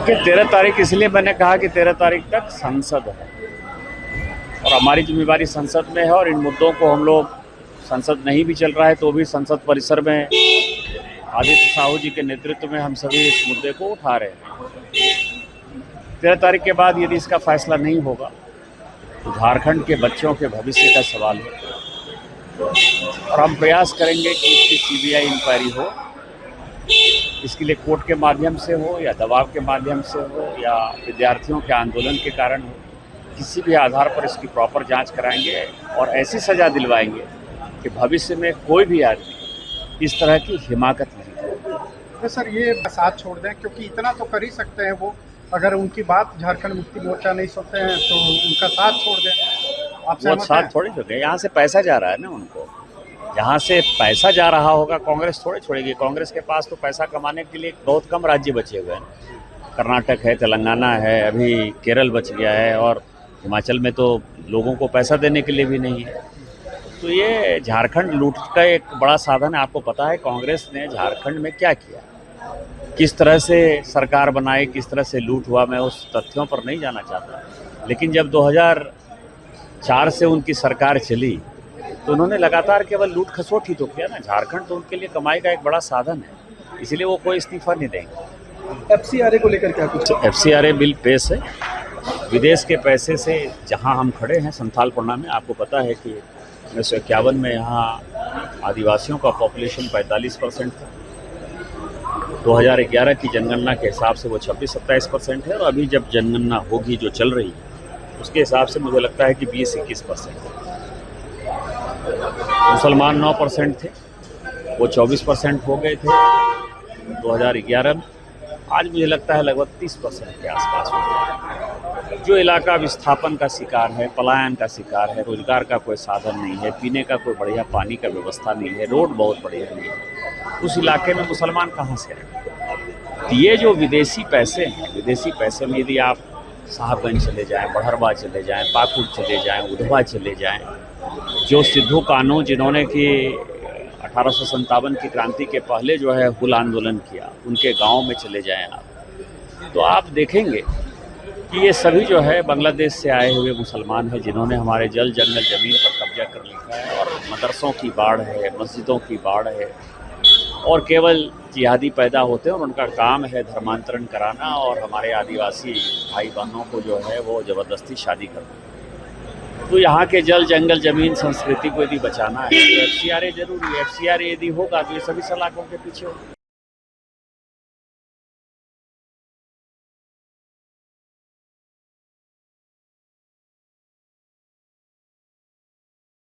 देखिए 13 तारीख इसलिए मैंने कहा कि 13 तारीख तक संसद है और हमारी जिम्मेदारी संसद में है और इन मुद्दों को हम लोग संसद नहीं भी चल रहा है तो भी संसद परिसर में आदित्य साहू जी के नेतृत्व में हम सभी इस मुद्दे को उठा रहे हैं। 13 तारीख के बाद यदि इसका फैसला नहीं होगा तो झारखंड के बच्चों के भविष्य का सवाल है और हम प्रयास करेंगे कि इसकी सीबीआई इंक्वायरी हो। इसके लिए कोर्ट के माध्यम से हो या दबाव के माध्यम से हो या विद्यार्थियों के आंदोलन के कारण हो, किसी भी आधार पर इसकी प्रॉपर जांच कराएंगे और ऐसी सज़ा दिलवाएंगे कि भविष्य में कोई भी आदमी इस तरह की हिमाकत नहीं करे। तो सर ये साथ छोड़ दें, क्योंकि इतना तो कर ही सकते हैं वो, अगर उनकी बात झारखंड मुक्ति मोर्चा नहीं सुनते हैं तो उनका साथ छोड़ दें। आप वो साथ थोड़ी छोड़े, यहाँ से पैसा जा रहा है ना उनको, जहाँ से पैसा जा रहा होगा कांग्रेस थोड़े छोड़ेगी। कांग्रेस के पास तो पैसा कमाने के लिए बहुत कम राज्य बचे हुए हैं। कर्नाटक है, तेलंगाना है, अभी केरल बच गया है और हिमाचल में तो लोगों को पैसा देने के लिए भी नहीं है। तो ये झारखंड लूट का एक बड़ा साधन है। आपको पता है कांग्रेस ने झारखंड में क्या किया, किस तरह से सरकार बनाई, किस तरह से लूट हुआ, मैं उस तथ्यों पर नहीं जाना चाहता। लेकिन जब 2004 से उनकी सरकार चली तो उन्होंने लगातार केवल लूट खसोट ही तो किया ना। झारखंड तो उनके लिए कमाई का एक बड़ा साधन है, इसलिए वो कोई इस्तीफा नहीं देंगे। FCRA को लेकर क्या कुछ? FCRA बिल पेश है। विदेश के पैसे से जहां हम खड़े हैं संथालपरना में, आपको पता है कि 1951 में यहाँ आदिवासियों का पॉपुलेशन 45% था। 2011 की जनगणना के हिसाब से वो 26-27% है और अभी जब जनगणना होगी जो चल रही है उसके हिसाब से मुझे लगता है कि 20-21% है। मुसलमान 9% थे, वो 24% हो गए थे 2011 में। आज मुझे लगता है लगभग 30% के आसपास हो गया। जो इलाका विस्थापन का शिकार है, पलायन का शिकार है, रोजगार का कोई साधन नहीं है, पीने का कोई बढ़िया पानी का व्यवस्था नहीं है, रोड बहुत बढ़िया नहीं है, उस इलाके में मुसलमान कहाँ से आए? ये जो विदेशी पैसे हैं, विदेशी पैसे में यदि आप साहबगंज चले जाएं, बड़हरवा चले जाएं, पाकुड़ चले जाएं, उधवा चले जाएं, जो सिद्धू कानू जिन्होंने कि 1857 की क्रांति के पहले जो है हुल आंदोलन किया, उनके गांव में चले जाएं आप, तो आप देखेंगे कि ये सभी जो है बांग्लादेश से आए हुए मुसलमान हैं जिन्होंने हमारे जल जंगल ज़मीन पर कब्जा कर लिया है और मदरसों की बाढ़ है, मस्जिदों की बाढ़ है और केवल जिहादी पैदा होते हैं और उनका काम है धर्मांतरण कराना और हमारे आदिवासी भाई बहनों को जो है वो ज़बरदस्ती शादी करना। तो यहाँ के जल जंगल ज़मीन संस्कृति को यदि बचाना है तो FCRA जरूरी है। FCRA यदि होगा तो ये सभी सलाखों के पीछे होगा।